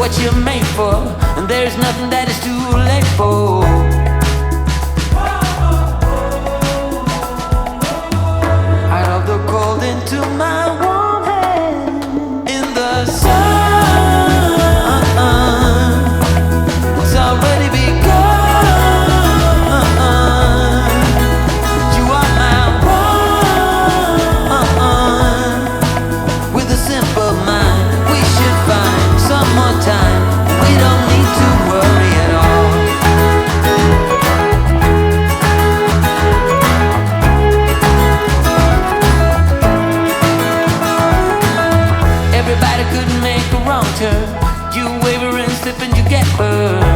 what you're made for, and there's nothing that is too late for. Out of the cold into my warm hand, in the sun, it's already begun. You are my one, with a simple mind. We should find some more time. We don't need to worry at all. Everybody couldn't make a wrong turn. You waver and slip and you get burned.